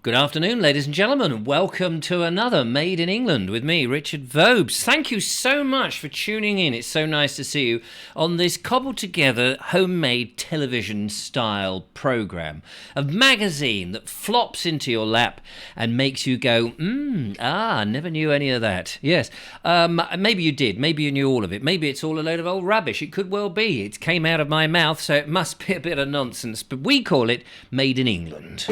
Good afternoon, ladies and gentlemen. Welcome to another Made in England with me, Richard Vobes. Thank you so much for tuning in. It's so nice to see you on this cobbled together homemade television style programme. A magazine that flops into your lap and makes you go, never knew any of that. Yes, maybe you did. Maybe you knew all of it. Maybe it's all a load of old rubbish. It could well be. It came out of my mouth, so it must be a bit of nonsense. But we call it Made in England.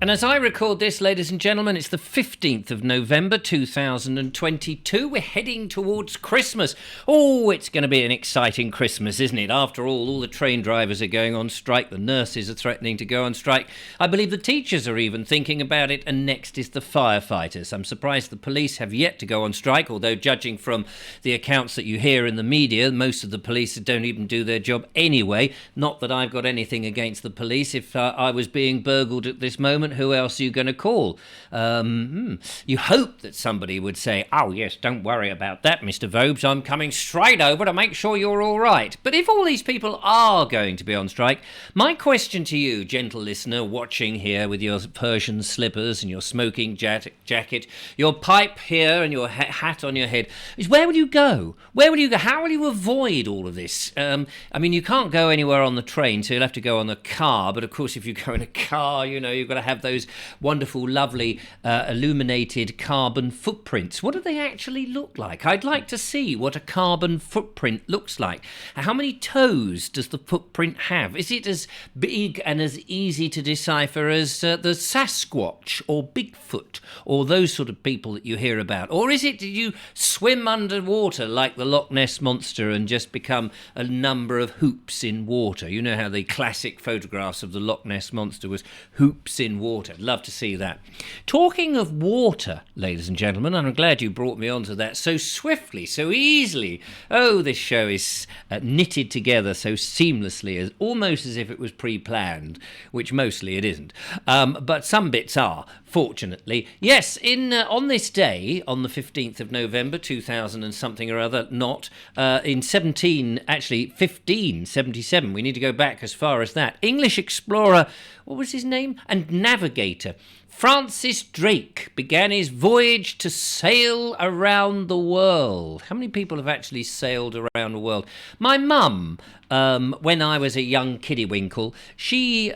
And as I record this, ladies and gentlemen, it's the 15th of November 2022. We're heading towards Christmas. Oh, it's going to be an exciting Christmas, isn't it? After all the train drivers are going on strike, the nurses are threatening to go on strike. I believe the teachers are even thinking about it, and next is the firefighters. I'm surprised the police have yet to go on strike, although judging from the accounts that you hear in the media, most of the police don't even do their job anyway. Not that I've got anything against the police. If I was being burgled at this moment, who else are you going to call? You hope that somebody would say, oh yes, don't worry about that, Mr. Vobes, I'm coming straight over to make sure you're all right. But if all these people are going to be on strike, my question to you, gentle listener, watching here with your Persian slippers and your smoking jacket, your pipe here and your hat on your head, is where will you go? Where will you go? How will you avoid all of this? You can't go anywhere on the train, so you'll have to go on the car. But of course, if you go in a car, you've got to have those wonderful, lovely, illuminated carbon footprints. What do they actually look like? I'd like to see what a carbon footprint looks like. How many toes does the footprint have? Is it as big and as easy to decipher as the Sasquatch or Bigfoot or those sort of people that you hear about? Or is it, do you swim underwater like the Loch Ness Monster and just become a number of hoops in water? You know how the classic photographs of the Loch Ness Monster was hoops in water. I'd love to see that. Talking of water, ladies and gentlemen, and I'm glad you brought me onto that so swiftly, so easily. Oh, this show is knitted together so seamlessly, almost as if it was pre-planned, which mostly it isn't. But some bits are, fortunately. Yes, on this day, on the 15th of November, 2000 and something or other, in 1577, we need to go back as far as that, English explorer, what was his name? And navigator Francis Drake began his voyage to sail around the world. How many people have actually sailed around the world? My mum, when I was a young kiddywinkle, she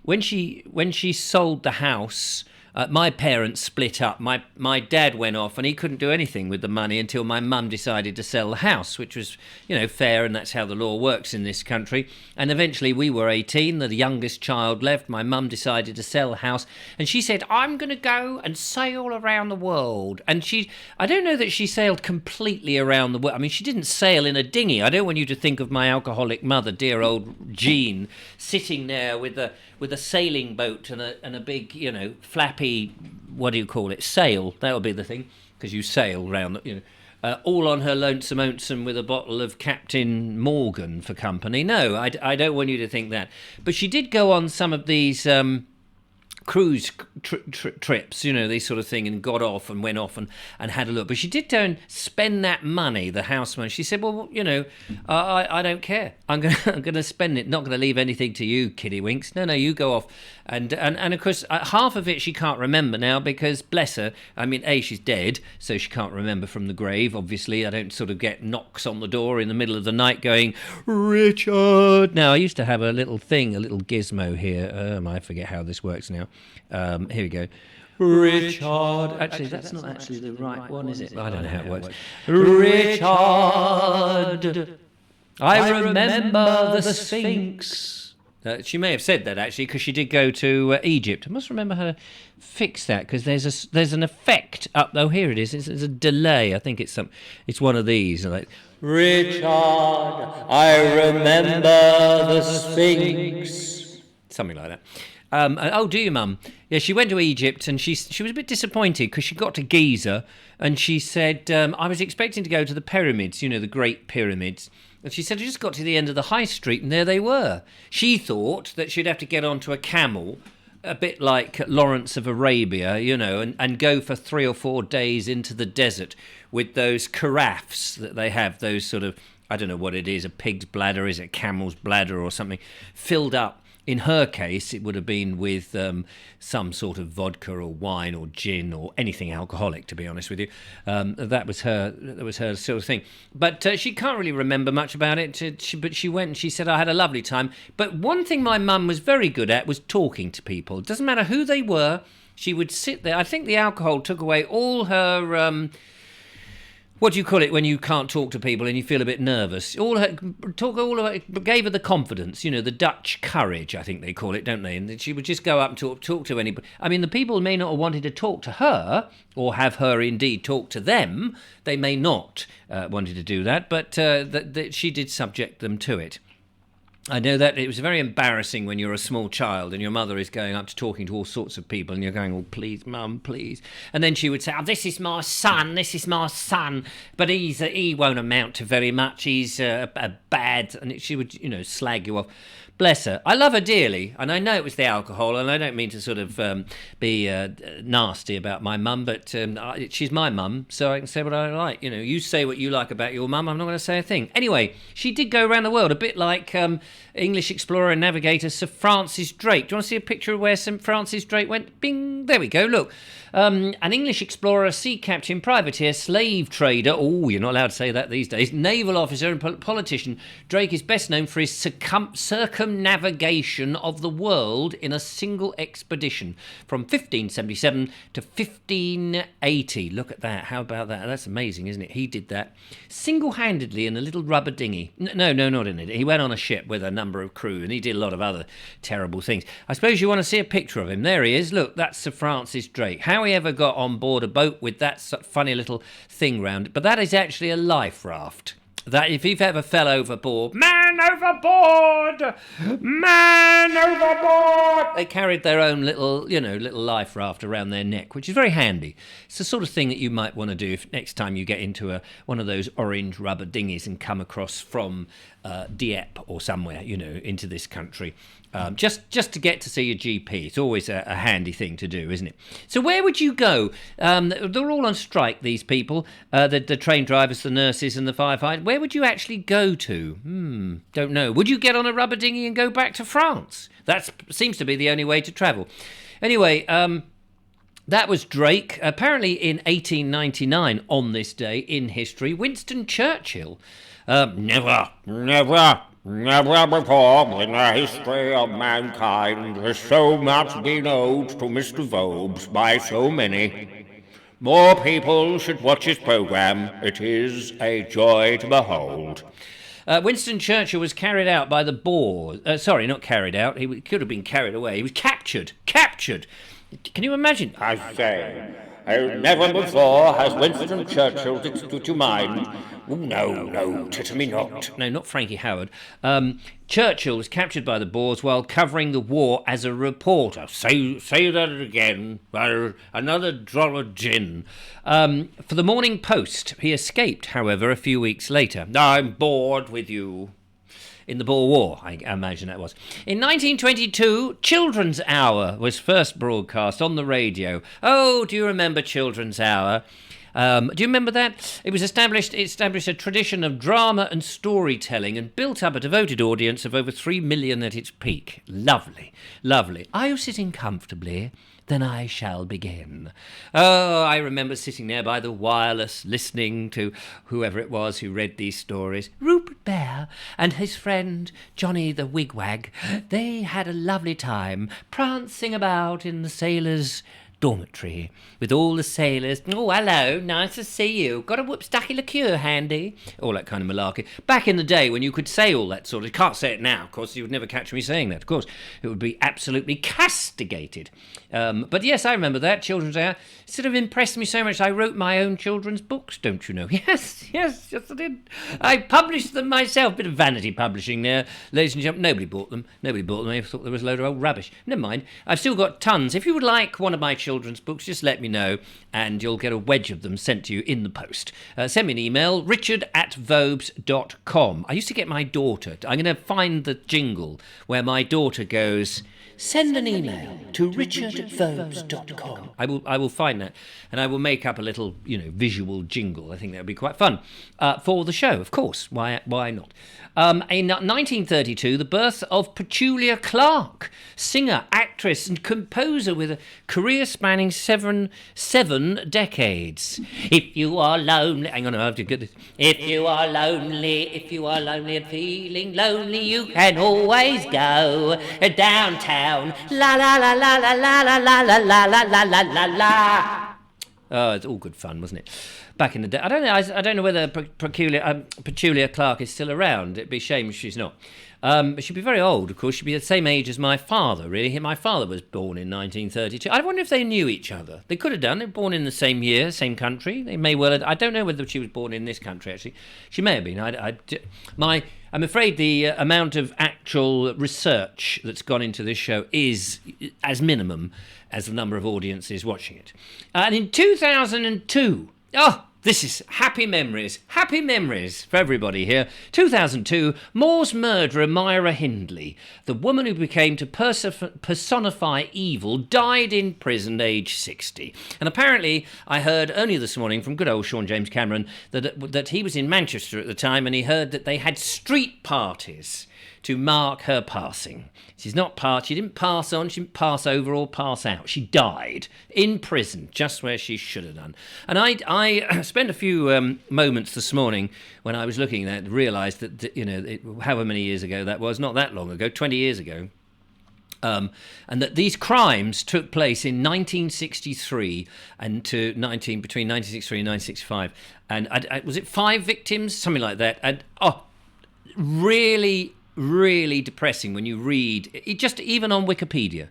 when she sold the house, my parents split up. My dad went off and he couldn't do anything with the money until my mum decided to sell the house, which was, fair, and that's how the law works in this country. And eventually we were 18, the youngest child left. My mum decided to sell the house and she said, I'm going to go and sail around the world. And I don't know that she sailed completely around the world. I mean, she didn't sail in a dinghy. I don't want you to think of my alcoholic mother, dear old Jean, sitting there with a sailing boat and a big, flappy, what do you call it, sail. That would be the thing, because you sail round, all on her lonesome with a bottle of Captain Morgan for company. No, I don't want you to think that. But she did go on some of these cruise trips, these sort of thing, and got off and went off and had a look. But she did go and spend that money, the house money. She said, well, I don't care. I'm gonna spend it. Not going to leave anything to you, kiddywinks. No, you go off. And of course, half of it she can't remember now because, bless her, I mean, she's dead, so she can't remember from the grave, obviously. I don't sort of get knocks on the door in the middle of the night going, Richard. Now, I used to have a little gizmo here. I forget how this works now. Here we go. Richard. Actually, that's not actually the right one, is it? I don't know how it works. Richard, I remember the Sphinx. She may have said that, actually, because she did go to Egypt. I must remember how to fix that, because there's an effect up. Oh, here it is. It's a delay. I think it's one of these. Like, Richard, I remember the Sphinx. Something like that. Oh, do you, Mum? Yeah, she went to Egypt and she was a bit disappointed because she got to Giza and she said, I was expecting to go to the pyramids, the Great Pyramids. And she said, I just got to the end of the high street and there they were. She thought that she'd have to get onto a camel, a bit like Lawrence of Arabia, and go for 3 or 4 days into the desert with those carafes that they have, those sort of, I don't know what it is, a pig's bladder, is it a camel's bladder or something, filled up. In her case, it would have been with some sort of vodka or wine or gin or anything alcoholic, to be honest with you. That was her sort of thing. But she can't really remember much about it. But she went and she said, I had a lovely time. But one thing my mum was very good at was talking to people. It doesn't matter who they were. She would sit there. I think the alcohol took away all her... what do you call it when you can't talk to people and you feel a bit nervous? Gave her the confidence, the Dutch courage, I think they call it, don't they? And she would just go up and talk to anybody. I mean, the people may not have wanted to talk to her or have her indeed talk to them. They may not wanted to do that, but she did subject them to it. I know that it was very embarrassing when you're a small child and your mother is going up to talking to all sorts of people and you're going, oh, please, Mum, please. And then she would say, oh, this is my son, but he won't amount to very much. He's a bad... And she would, slag you off. Bless her. I love her dearly, and I know it was the alcohol, and I don't mean to sort of be nasty about my mum, but she's my mum, so I can say what I like. You say what you like about your mum, I'm not going to say a thing. Anyway, she did go around the world, a bit like English explorer and navigator Sir Francis Drake. Do you want to see a picture of where Sir Francis Drake went? Bing! There we go, look. An English explorer, sea captain, privateer, slave trader, oh, you're not allowed to say that these days, naval officer and politician, Drake is best known for his circumnavigation of the world in a single expedition from 1577 to 1580. Look at that. How about that? That's amazing, isn't it? He did that single-handedly in a little rubber dinghy. No, not in it. He went on a ship with a number of crew and he did a lot of other terrible things. I suppose you want to see a picture of him. There he is. Look, that's Sir Francis Drake. How he ever got on board a boat with that funny little thing round. But that is actually a life raft. That if he ever fell overboard, man overboard! Man overboard! They carried their own little life raft around their neck, which is very handy. It's the sort of thing that you might want to do if next time you get into one of those orange rubber dinghies and come across from Dieppe or somewhere, into this country. Just to get to see your GP. It's always a handy thing to do, isn't it? So where would you go? They're all on strike, these people, the train drivers, the nurses and the firefighters. Where would you actually go to? Don't know. Would you get on a rubber dinghy and go back to France? That seems to be the only way to travel. Anyway, that was Drake. Apparently in 1899, on this day in history, Winston Churchill... Never before in the history of mankind has so much been owed to Mr. Vobes by so many. More people should watch his programme. It is a joy to behold. Winston Churchill was carried out by the Boers. Sorry, not carried out. He could have been carried away. He was captured. Can you imagine? I say, never before has Winston Churchill did you mind? Oh, no, titter me not. No, not Frankie Howard. Churchill was captured by the Boers while covering the war as a reporter. Say that again. Another drop of gin. For the Morning Post, he escaped, however, a few weeks later. I'm bored with you. In the Boer War, I imagine that was. In 1922, Children's Hour was first broadcast on the radio. Oh, do you remember Children's Hour? Do you remember that? It established a tradition of drama and storytelling and built up a devoted audience of over 3 million at its peak. Lovely. Are you sitting comfortably? Then I shall begin. Oh, I remember sitting there by the wireless, listening to whoever it was who read these stories. Rupert Bear and his friend Johnny the Wigwag. They had a lovely time prancing about in the sailors' dormitory with all the sailors. Oh, hello, nice to see you. Got a whoopstacky liqueur handy? All that kind of malarkey. Back in the day when you could say all that sort of... You can't say it now, of course. You would never catch me saying that, of course. It would be absolutely castigated. But yes, I remember that. Children's Hour. It sort of impressed me so much I wrote my own children's books, don't you know? Yes, I did. I published them myself. Bit of vanity publishing there, ladies and gentlemen. Nobody bought them. They thought there was a load of old rubbish. Never mind. I've still got tons. If you would like one of my children's books, just let me know and you'll get a wedge of them sent to you in the post. Send me an email, richard@vobes.com. I used to get my daughter. I'm going to find the jingle where my daughter goes... Send an email to richard@vobes.com. I will find that, and I will make up a little, visual jingle. I think that would be quite fun for the show, of course. Why not? In 1932, the birth of Petulia Clark, singer, actress, and composer with a career spanning seven decades. If you are lonely, hang on, I have to get this. If you are lonely and feeling lonely, you can always go downtown. La la la la la la la la la la la la la la. Oh, it's all good fun, wasn't it? Back in the day, I don't know whether Petulia Clark is still around. It'd be a shame if she's not. But she'd be very old, of course. She'd be the same age as my father, really. My father was born in 1932. I wonder if they knew each other. They could have done. They were born in the same year, same country. They may well have. I don't know whether she was born in this country, actually. She may have been. I'm afraid the amount of actual research that's gone into this show is as minimum as the number of audiences watching it. And in 2002... Oh, this is happy memories for everybody here. 2002, Moore's murderer Myra Hindley, the woman who became to personify evil, died in prison aged 60. And apparently, I heard only this morning from good old Sean James Cameron that he was in Manchester at the time and he heard that they had street parties to mark her passing. She didn't pass on, she didn't pass over or pass out. She died in prison, just where she should have done. And I spent a few moments this morning when I was looking at it, realised that, however many years ago that was, not that long ago, 20 years ago, and that these crimes took place in 1963 and between 1963 and 1965. And was it 5 victims? Something like that. And, really depressing when you read it, just even on Wikipedia,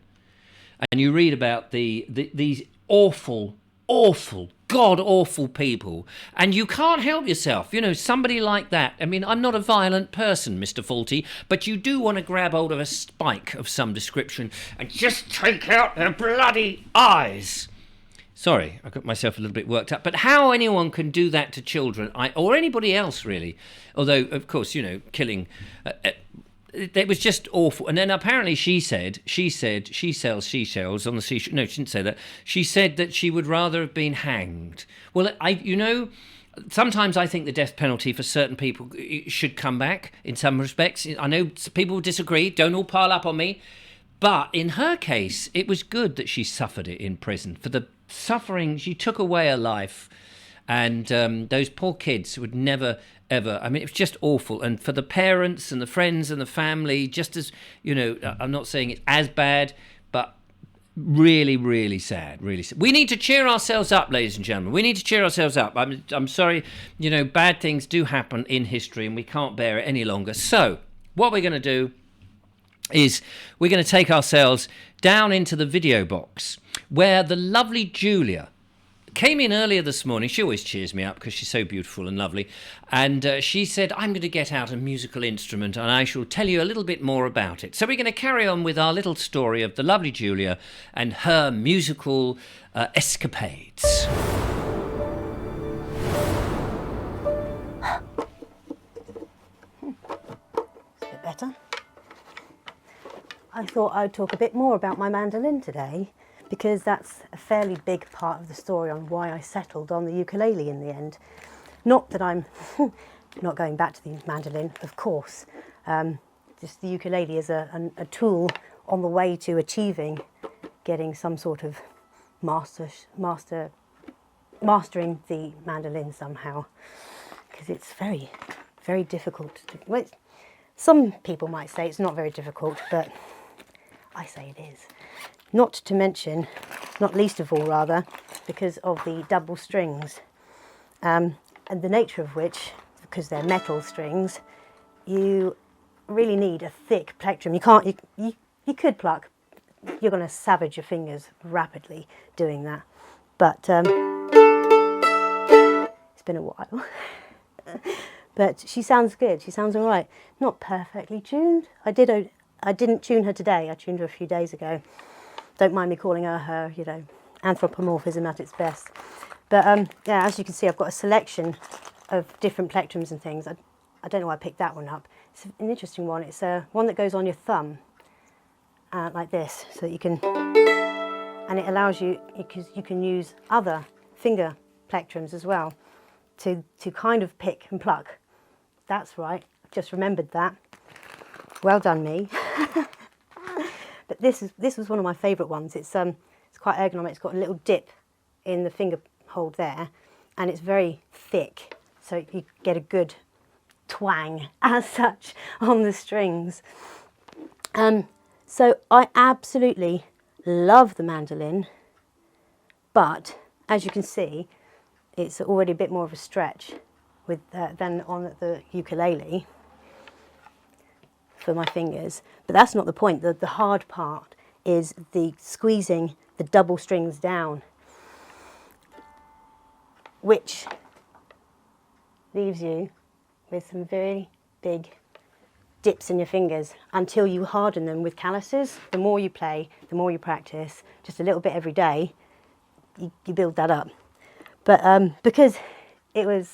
and you read about these awful, god-awful people, and you can't help yourself. Somebody like that. I mean, I'm not a violent person, Mr. Faulty, but you do want to grab hold of a spike of some description and just take out their bloody eyes. Sorry, I got myself a little bit worked up. But how anyone can do that to children, or anybody else, really, although, of course, killing... it was just awful. And then apparently she said she sells seashells on the seashore. No, she didn't say that. She said that she would rather have been hanged. Well, sometimes I think the death penalty for certain people should come back in some respects. I know people disagree. Don't all pile up on me. But in her case, it was good that she suffered it in prison. For the suffering, she took away her life. And those poor kids would never, ever... I mean, it was just awful. And for the parents and the friends and the family, just as, I'm not saying it's as bad, but really, really sad, really sad. We need to cheer ourselves up, ladies and gentlemen. We need to cheer ourselves up. I'm sorry, bad things do happen in history and we can't bear it any longer. So, what we're going to do is we're going to take ourselves down into the video box where the lovely Julia came in earlier this morning. She always cheers me up because she's so beautiful and lovely. And she said, I'm going to get out a musical instrument and I shall tell you a little bit more about it. So we're going to carry on with our little story of the lovely Julia and her musical escapades. It's a bit better. I thought I'd talk a bit more about my mandolin today, because that's a fairly big part of the story on why I settled on the ukulele in the end. Not that I'm not going back to the mandolin, of course. Just the ukulele is a tool on the way to achieving getting some sort of mastering the mandolin somehow, because it's very, very difficult to do. Well, some people might say it's not very difficult, but I say it is. Not to mention not least of all rather, because of the double strings, and the nature of which, because they're metal strings, you really need a thick plectrum. You can't, you could pluck, you're going to savage your fingers rapidly doing that, but it's been a while. But she sounds good, she sounds all right. Not perfectly tuned. I didn't tune her today, I tuned her a few days ago. Don't mind me calling her, you know, anthropomorphism at its best. But yeah, as you can see, I've got a selection of different plectrums and things. I don't know why I picked that one up. It's an interesting one. It's one that goes on your thumb, like this, so that you can, and it allows you, because you can use other finger plectrums as well to kind of pick and pluck. That's right, just remembered that. Well done me. But this was one of my favourite ones. It's quite ergonomic. It's got a little dip in the finger hold there, and it's very thick, so you get a good twang as such on the strings. So I absolutely love the mandolin, but as you can see, it's already a bit more of a stretch with than on the ukulele for my fingers. But that's not the point. The hard part is the squeezing the double strings down, which leaves you with some very big dips in your fingers until you harden them with calluses. The more you play, the more you practice, just a little bit every day, you build that up. But because it was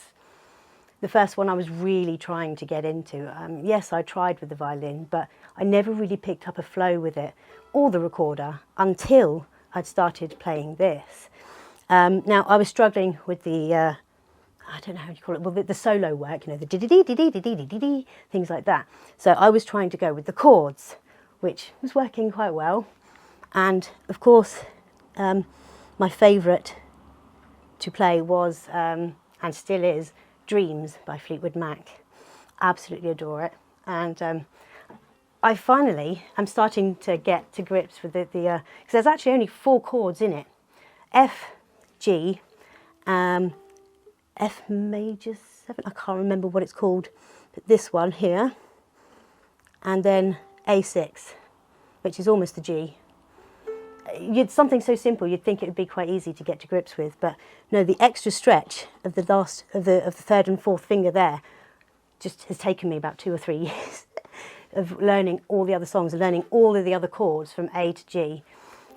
the first one I was really trying to get into, yes, I tried with the violin, but I never really picked up a flow with it or the recorder until I'd started playing this. Now, I was struggling with the, I don't know how you call it, well, the solo work, you know, the dee-dee-dee-dee-dee-dee-dee-dee, things like that. So I was trying to go with the chords, which was working quite well. And of course, my favourite to play was, and still is, Dreams by Fleetwood Mac. Absolutely adore it. And I finally am starting to get to grips with because there's actually only 4 chords in it. F, G, F major 7, I can't remember what it's called, but this one here, and then A6, which is almost the G. Something so simple, you'd think it would be quite easy to get to grips with, but no, the extra stretch of the last of the third and fourth finger there just has taken me about 2 or 3 years of learning all the other songs, and learning all of the other chords from A to G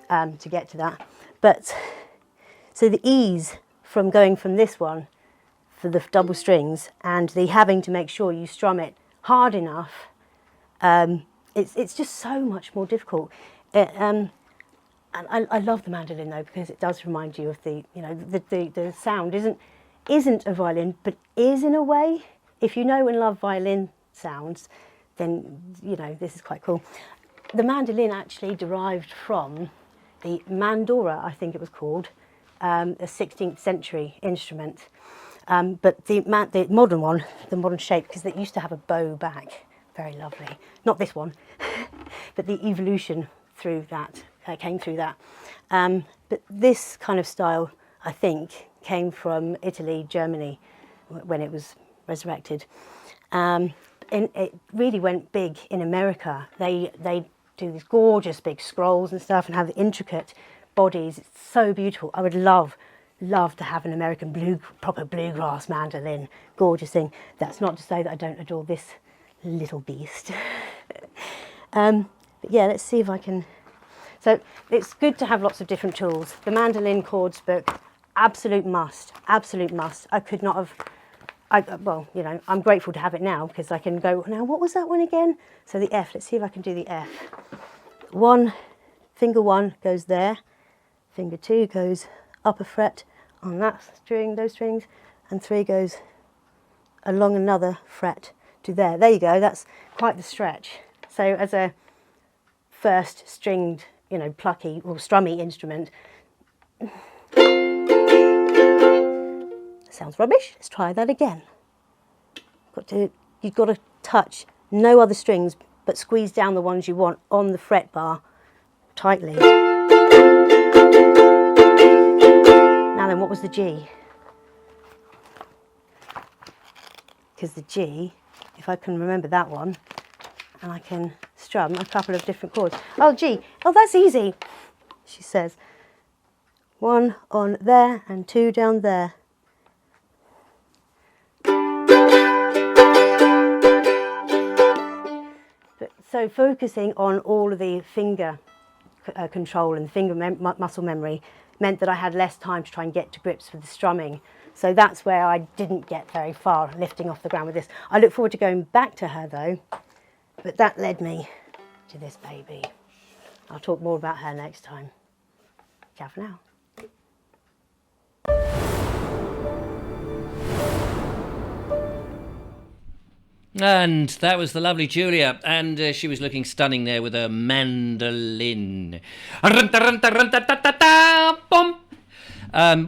to get to that. But so the ease from going from this one for the double strings and the having to make sure you strum it hard enough, it's just so much more difficult. And I love the mandolin though, because it does remind you of the, you know, the sound isn't a violin, but is in a way. If you know and love violin sounds, then you know this is quite cool. The mandolin actually derived from the mandora, I think it was called, a 16th century instrument. But the modern one, the modern shape, because it used to have a bow back, very lovely. Not this one, but the evolution through that came through that. But this kind of style, I think, came from Italy, Germany, when it was resurrected. And it really went big in America. They do these gorgeous big scrolls and stuff, and have intricate bodies. It's so beautiful. I would love to have an American proper bluegrass mandolin. Gorgeous thing. That's not to say that I don't adore this little beast. But yeah, let's see if I can. So it's good to have lots of different tools. The mandolin chords book, absolute must, absolute must. I could not have. Well, you know, I'm grateful to have it now, because I can go, now what was that one again? So the F, let's see if I can do the F. Finger 1 goes there, finger 2 goes upper fret on that string, those strings, and 3 goes along another fret to there. There you go, that's quite the stretch. So as a first stringed, you know, plucky or strummy instrument, sounds rubbish. Let's try that again. You've got to touch no other strings, but squeeze down the ones you want on the fret bar tightly. then, what was the G? Because the G, if I can remember that one, and I can strum a couple of different chords. Oh, G. Oh, that's easy, she says. 1 on there and 2 down there. So focusing on all of the finger control and finger muscle memory meant that I had less time to try and get to grips with the strumming. So that's where I didn't get very far lifting off the ground with this. I look forward to going back to her though, but that led me to this baby. I'll talk more about her next time. Ciao for now. And that was the lovely Julia, and she was looking stunning there with her mandolin.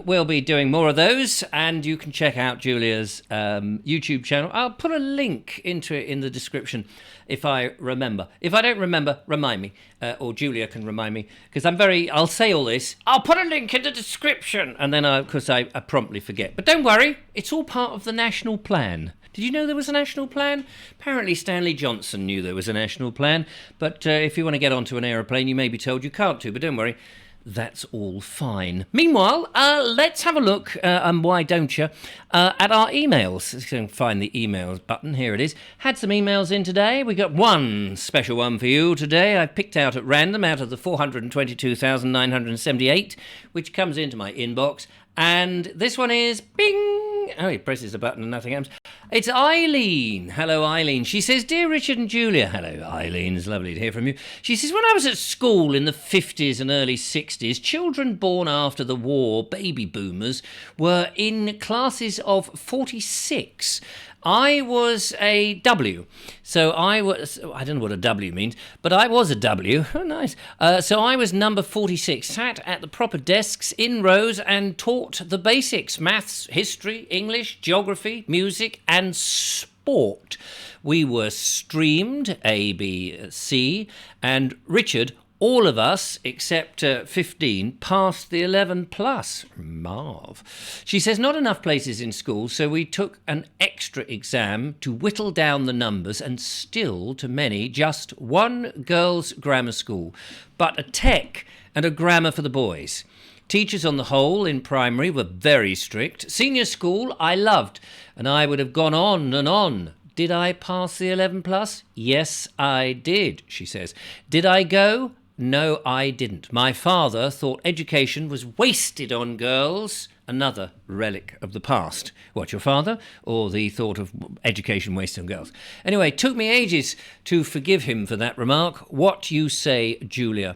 We'll be doing more of those, and you can check out Julia's YouTube channel. I'll put a link into it in the description if I remember. If I don't remember, remind me, or Julia can remind me, because I'll say all this. I'll put a link in the description, and then I promptly forget. But don't worry, it's all part of the national plan. Did you know there was a national plan? Apparently Stanley Johnson knew there was a national plan, but if you want to get onto an aeroplane, you may be told you can't to, but don't worry, that's all fine. Meanwhile, let's have a look, and why don't you, at our emails. Let's go and find the emails button. Here it is. Had some emails in today. We got one special one for you today. I picked out at random out of the 422,978, which comes into my inbox. And this one is bing. Oh, he presses a button and nothing happens. It's Eileen. Hello, Eileen. She says, Dear Richard and Julia. Hello, Eileen. It's lovely to hear from you. She says, when I was at school in the 50s and early 60s, children born after the war, baby boomers, were in classes of 46. I was a W. So I don't know what a W means, but I was a W. Oh, nice. So I was number 46, sat at the proper desks in rows and taught the basics: maths, history, English, geography, music, and sport. We were streamed, A, B, C, and Richard, all of us, except 15, passed the 11 plus. Marv. She says, not enough places in school, so we took an extra exam to whittle down the numbers, and still, to many, just one girls' grammar school, but a tech and a grammar for the boys. Teachers on the whole in primary were very strict. Senior school I loved, and I would have gone on and on. Did I pass the 11 plus? Yes, I did, she says. Did I go? No, I didn't. My father thought education was wasted on girls. Another relic of the past. What, your father? Or the thought of education wasted on girls? Anyway, it took me ages to forgive him for that remark. What you say, Julia?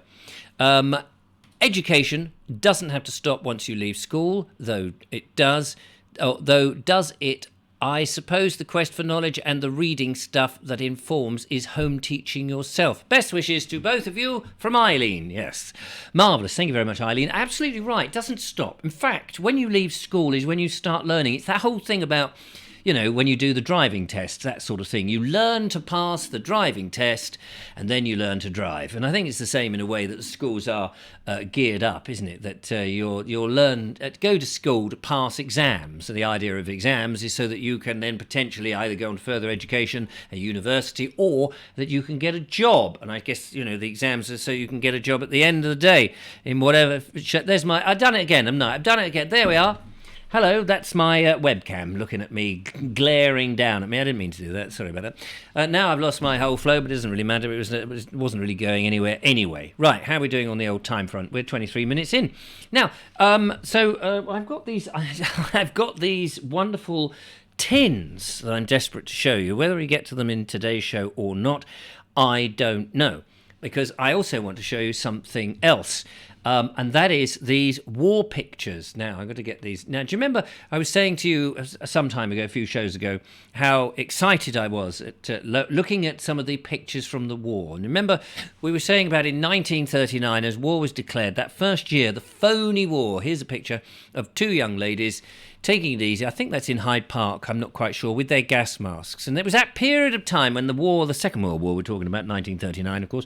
Education doesn't have to stop once you leave school, though it does. Though does it? I suppose the quest for knowledge and the reading stuff that informs is home teaching yourself. Best wishes to both of you from Eileen. Yes. Marvellous. Thank you very much, Eileen. Absolutely right. It doesn't stop. In fact, when you leave school is when you start learning. It's that whole thing about, you know, when you do the driving test, that sort of thing. You learn to pass the driving test and then you learn to drive. And I think it's the same in a way that the schools are geared up, isn't it? That you'll learn, go to school to pass exams. So the idea of exams is so that you can then potentially either go on further education, a university, or that you can get a job. And I guess, you know, the exams are so you can get a job at the end of the day in whatever. There's my, I've done it again, haven't I? I've done it again. There we are. Hello, that's my webcam looking at me, glaring down at me. I didn't mean to do that. Sorry about that. Now I've lost my whole flow, but it doesn't really matter. It wasn't really going anywhere anyway. Right, how are we doing on the old time front? We're 23 minutes in. Now, I've got these. I've got these wonderful tins that I'm desperate to show you. Whether we get to them in today's show or not, I don't know, because I also want to show you something else. And that is these war pictures. Now, I've got to get these. Now, do you remember I was saying to you some time ago, a few shows ago, how excited I was at looking at some of the pictures from the war? And remember, we were saying about in 1939, as war was declared, that first year, the phony war. Here's a picture of two young ladies taking it easy. I think that's in Hyde Park, I'm not quite sure, with their gas masks. And it was that period of time when the war, the Second World War, we're talking about 1939, of course,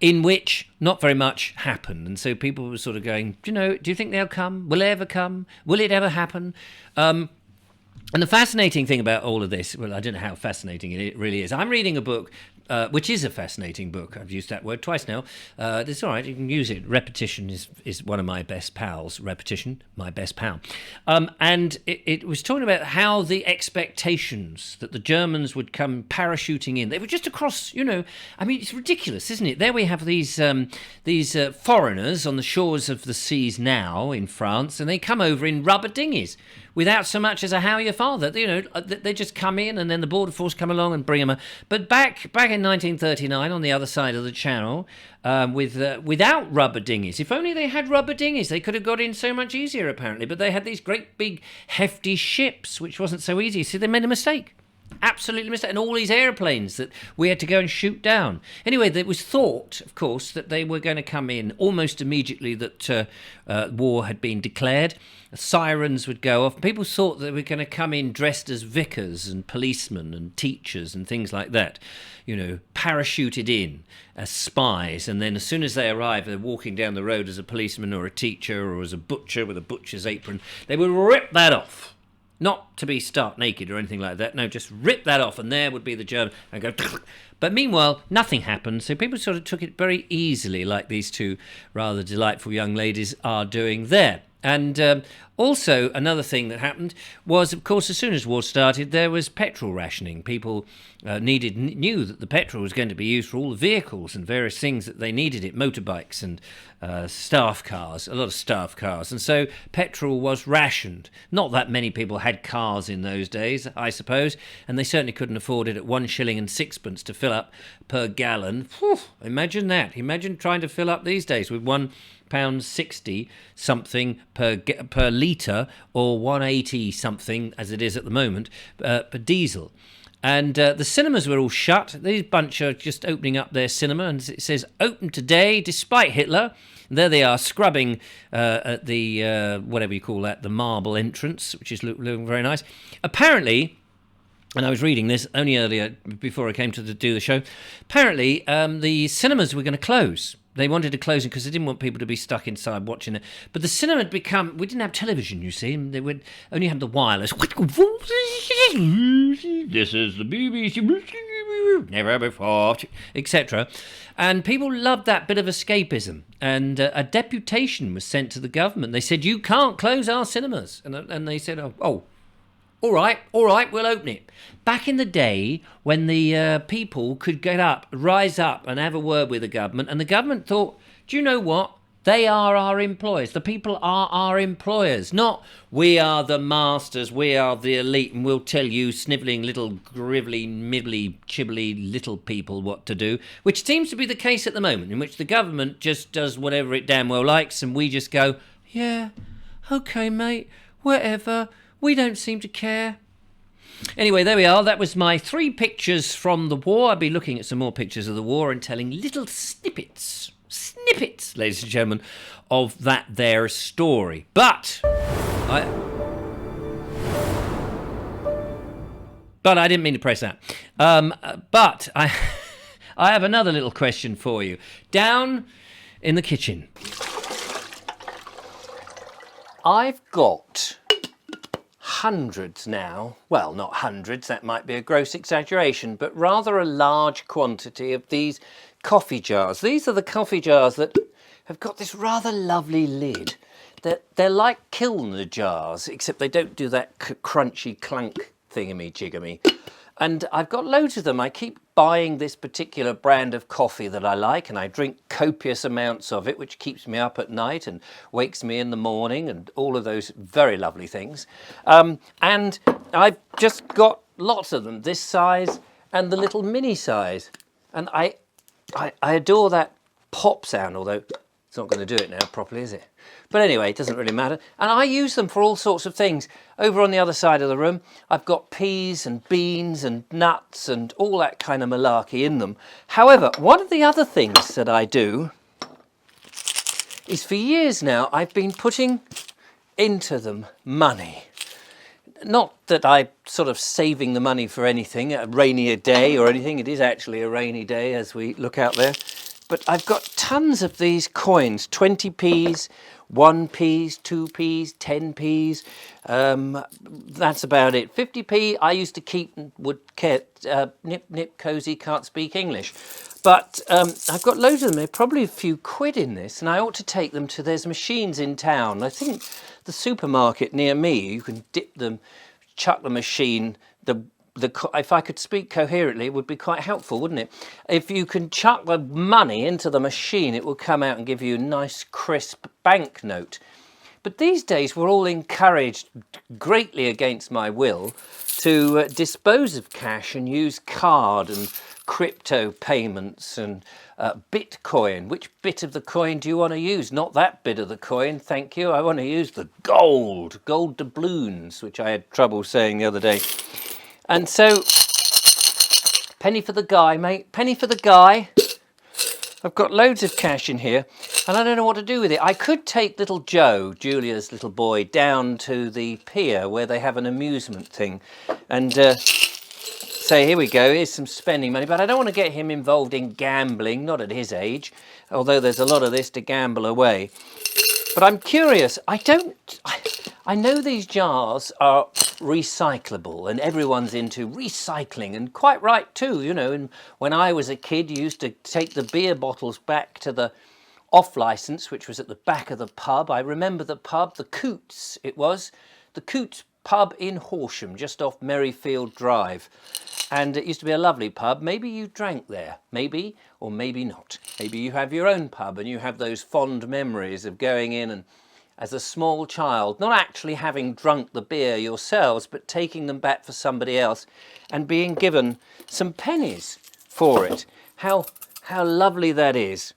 in which not very much happened. happen. And so people were sort of going, do you think they'll come? Will they ever come? Will it ever happen? And the fascinating thing about all of this, well, I don't know how fascinating it really is. I'm reading a book, which is a fascinating book. I've used that word twice now. It's all right, you can use it. Repetition is one of my best pals. Repetition, my best pal. And it was talking about how the expectations that the Germans would come parachuting in, they were just across, I mean, it's ridiculous, isn't it? There we have these foreigners on the shores of the seas now in France, and they come over in rubber dinghies without so much as a how are your father. They just come in, and then the border force come along and bring them. But back in 1939, on the other side of the channel, without rubber dinghies. If only they had rubber dinghies, they could have got in so much easier, apparently. But they had these great big hefty ships, which wasn't so easy. So they made a mistake. Absolutely mistake. And all these airplanes that we had to go and shoot down. Anyway, it was thought, of course, that they were going to come in almost immediately that war had been declared. Sirens would go off. People thought they were going to come in dressed as vicars and policemen and teachers and things like that, parachuted in as spies. And then as soon as they arrived, they're walking down the road as a policeman or a teacher or as a butcher with a butcher's apron. They would rip that off. Not to be stark naked or anything like that. No, just rip that off, and there would be the German and go. But meanwhile, nothing happened. So people sort of took it very easily, like these two rather delightful young ladies are doing there. And also, another thing that happened was, of course, as soon as war started, there was petrol rationing. People knew that the petrol was going to be used for all the vehicles and various things that they needed it, motorbikes and staff cars, a lot of staff cars. And so petrol was rationed. Not that many people had cars in those days, I suppose, and they certainly couldn't afford it at 1 shilling and sixpence to fill up per gallon. Whew, imagine that. Imagine trying to fill up these days with £1.60 something per litre, or 1.80 something as it is at the moment per diesel. And the cinemas were all shut. These bunch are just opening up their cinema, and it says open today despite Hitler. And there they are scrubbing at the whatever you call that, the marble entrance, which is looking very nice. Apparently, and I was reading this only earlier before I came to do the show. Apparently, the cinemas were going to close. They wanted to close it because they didn't want people to be stuck inside watching it. But the cinema had become... We didn't have television, you see. They would only have the wireless. This is the BBC. Never before. Etc. And people loved that bit of escapism. And a deputation was sent to the government. They said, you can't close our cinemas. And they said, oh. All right, we'll open it. Back in the day when the people could get up, rise up and have a word with the government, and the government thought, do you know what? They are our employers. The people are our employers, not we are the masters, we are the elite, and we'll tell you snivelling little grivelly, mibbly, chibbly little people what to do, which seems to be the case at the moment, in which the government just does whatever it damn well likes, and we just go, yeah, okay, mate, whatever. We don't seem to care. Anyway, there we are. That was my 3 pictures from the war. I'll be looking at some more pictures of the war and telling little snippets, ladies and gentlemen, of that there story. But I didn't mean to press that. But I have another little question for you. Down in the kitchen, I've got hundreds now, well, not hundreds, that might be a gross exaggeration, but rather a large quantity of these coffee jars. These are the coffee jars that have got this rather lovely lid. They're like kiln jars, except they don't do that crunchy clunk thingammy-jiggamy. And I've got loads of them. I keep buying this particular brand of coffee that I like, and I drink copious amounts of it, which keeps me up at night and wakes me in the morning and all of those very lovely things. And I've just got lots of them, this size and the little mini size. And I adore that pop sound, although it's not going to do it now properly, is it? But anyway, it doesn't really matter. And I use them for all sorts of things. Over on the other side of the room, I've got peas and beans and nuts and all that kind of malarkey in them. However, one of the other things that I do is for years now, I've been putting into them money. Not that I'm sort of saving the money for anything, a rainier day or anything. It is actually a rainy day as we look out there. But I've got tons of these coins, 20p's, 1p's, 2p's, 10p's. That's about it. 50p I used to keep and would nip, cosy, can't speak English. But I've got loads of them. There are probably a few quid in this, and I ought to take them to, there's machines in town. I think the supermarket near me, you can dip them, chuck the machine, if I could speak coherently, it would be quite helpful, wouldn't it? If you can chuck the money into the machine, it will come out and give you a nice crisp banknote. But these days we're all encouraged, greatly against my will, to dispose of cash and use card and crypto payments and Bitcoin. Which bit of the coin do you want to use? Not that bit of the coin, thank you. I want to use the gold doubloons, which I had trouble saying the other day. And so, penny for the guy, mate, penny for the guy. I've got loads of cash in here, and I don't know what to do with it. I could take little Joe, Julia's little boy, down to the pier where they have an amusement thing and say, here we go, here's some spending money. But I don't want to get him involved in gambling, not at his age, although there's a lot of this to gamble away. But I'm curious, I know these jars are recyclable and everyone's into recycling, and quite right too, you know. And when I was a kid, you used to take the beer bottles back to the off licence, which was at the back of the pub. I remember the pub, the Coots, it was the Coots pub in Horsham, just off Merrifield Drive. And it used to be a lovely pub. Maybe you drank there, maybe, or maybe not. Maybe you have your own pub and you have those fond memories of going in and, as a small child, not actually having drunk the beer yourselves, but taking them back for somebody else and being given some pennies for it. How lovely that is.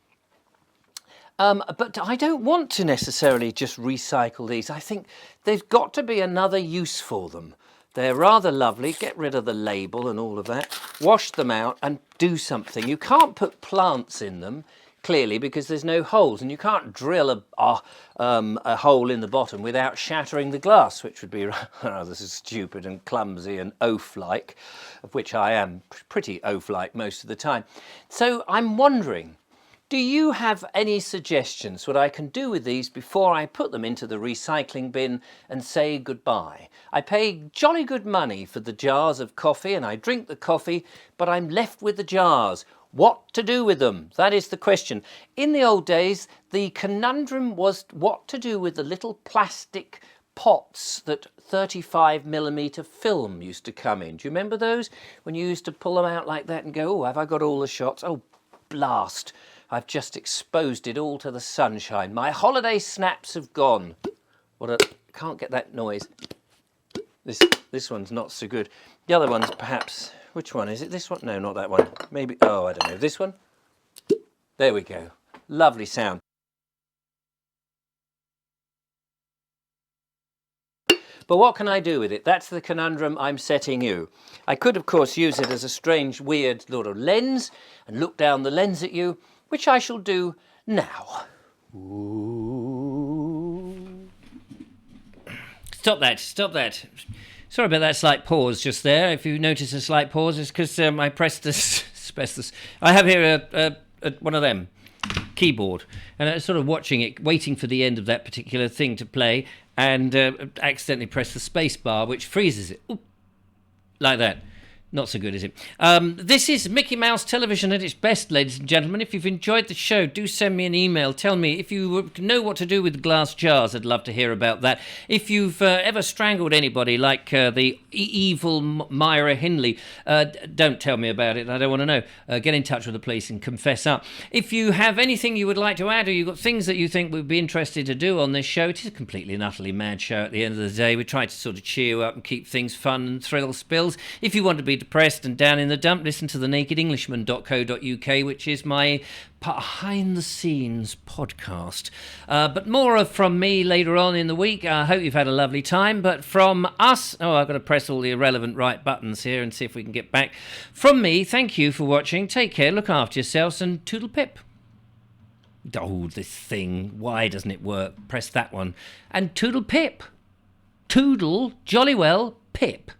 But I don't want to necessarily just recycle these. I think there's got to be another use for them. They're rather lovely. Get rid of the label and all of that. Wash them out and do something. You can't put plants in them, clearly, because there's no holes, and you can't drill a hole in the bottom without shattering the glass, which would be rather stupid and clumsy and oaf-like, of which I am pretty oaf-like most of the time. So I'm wondering, do you have any suggestions what I can do with these before I put them into the recycling bin and say goodbye? I pay jolly good money for the jars of coffee and I drink the coffee, but I'm left with the jars. What to do with them? That is the question. In the old days, the conundrum was what to do with the little plastic pots that 35mm film used to come in. Do you remember those? When you used to pull them out like that and go, oh, have I got all the shots? Oh, blast. I've just exposed it all to the sunshine. My holiday snaps have gone. Can't get that noise. This one's not so good. The other one's perhaps, which one is it? This one? No, not that one. Maybe, oh, I don't know. This one? There we go. Lovely sound. But what can I do with it? That's the conundrum I'm setting you. I could, of course, use it as a strange, weird sort of lens and look down the lens at you, which I shall do now. Ooh. Stop that. Sorry about that slight pause just there. If you notice a slight pause, it's because I pressed this. I have here one of them, keyboard, and I was sort of watching it, waiting for the end of that particular thing to play, and accidentally pressed the space bar, which freezes it. Ooh, like that. Not so good, is it? This is Mickey Mouse Television at its best, ladies and gentlemen. If you've enjoyed the show, do send me an email. Tell me if you know what to do with glass jars. I'd love to hear about that. If you've ever strangled anybody like the evil Myra Hindley, don't tell me about it. I don't want to know. Get in touch with the police and confess up. If you have anything you would like to add, or you've got things that you think we'd be interested to do on this show, it is a completely and utterly mad show at the end of the day. We try to sort of cheer you up and keep things fun and thrill spills. If you want to be depressed and down in the dump, listen to the nakedenglishman.co.uk, which is my behind the scenes podcast. But more from me later on in the week. I hope you've had a lovely time. But from us, I've got to press all the irrelevant right buttons here and see if we can get back. From me, thank you for watching. Take care, look after yourselves, and toodle pip. Oh, this thing, why doesn't it work? Press that one. And toodle pip. Toodle, jolly well, pip.